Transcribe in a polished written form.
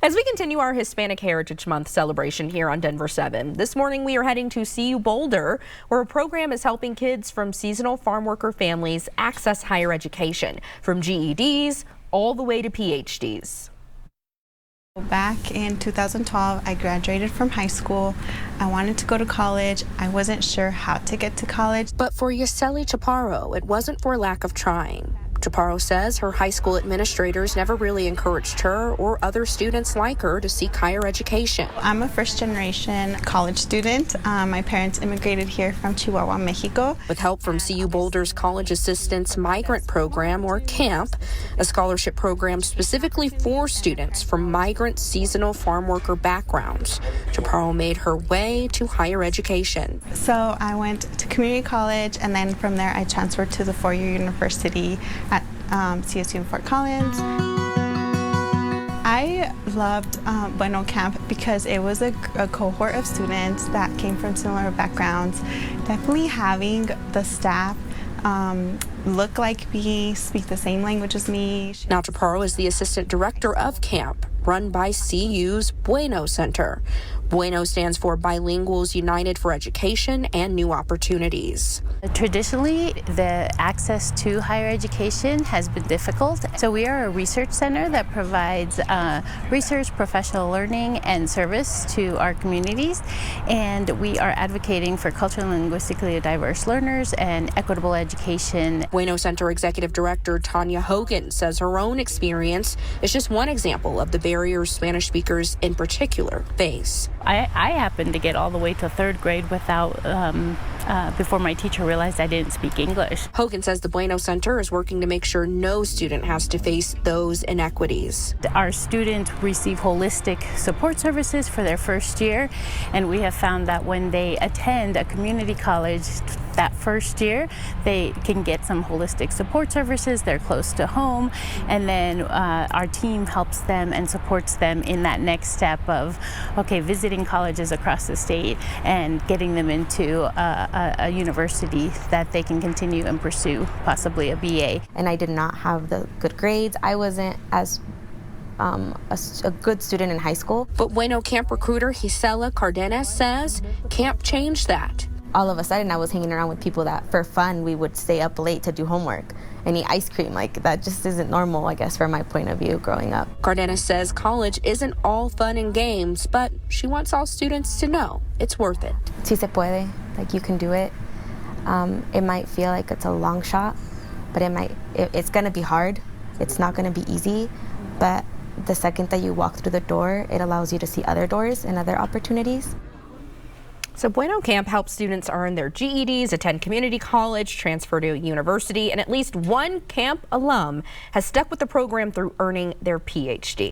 As we continue our Hispanic Heritage Month celebration here on Denver 7, this morning we are heading to CU Boulder, where a program is helping kids from seasonal farm worker families access higher education, from GEDs all the way to PhDs. Back in 2012, I graduated from high school. I wanted to go to college. I wasn't sure how to get to college. But for Yeseli Chaparro, it wasn't for lack of trying. Chaparro says her high school administrators never really encouraged her or other students like her to seek higher education. I'm a first-generation college student. My parents immigrated here from Chihuahua, Mexico. With help from CU Boulder's College Assistance Migrant Program, or CAMP, a scholarship program specifically for students from migrant seasonal farm worker backgrounds, Chaparro made her way to higher education. So I went to community college, and then from there I transferred to the four-year university at CSU in Fort Collins. I loved BUENO Camp because it was a cohort of students that came from similar backgrounds. Definitely having the staff look like me, speak the same language as me. Now Chaparro is the assistant director of CAMP, run by CU's BUENO Center. BUENO stands for Bilinguals United for Education and New Opportunities. Traditionally, the access to higher education has been difficult. So we are a research center that provides research, professional learning, and service to our communities. And we are advocating for culturally and linguistically diverse learners and equitable education. BUENO Center Executive Director Tanya Hogan says her own experience is just one example of the barriers Spanish speakers in particular face. I happened to get all the way to third grade without, before my teacher realized I didn't speak English. Hogan says the BUENO Center is working to make sure no student has to face those inequities. Our students receive holistic support services for their first year, and we have found that when they attend a community college that first year, they can get some holistic support services, they're close to home, and then our team helps them and supports them in that next step of, okay, visiting colleges across the state and getting them into a university that they can continue and pursue possibly a BA. And I did not have the good grades. I wasn't as a good student in high school. But BUENO Camp recruiter Gisela Cardenas says camp changed that. All of a sudden I was hanging around with people that for fun we would stay up late to do homework and eat ice cream. Like, that just isn't normal, I guess, from my point of view growing up. Cardenas says college isn't all fun and games, but she wants all students to know it's worth it. Si se puede, like, you can do it. It might feel like it's a long shot, but it's gonna be hard. It's not gonna be easy, but the second that you walk through the door, it allows you to see other doors and other opportunities. So BUENO Camp helps students earn their GEDs, attend community college, transfer to a university, and at least one camp alum has stuck with the program through earning their PhD.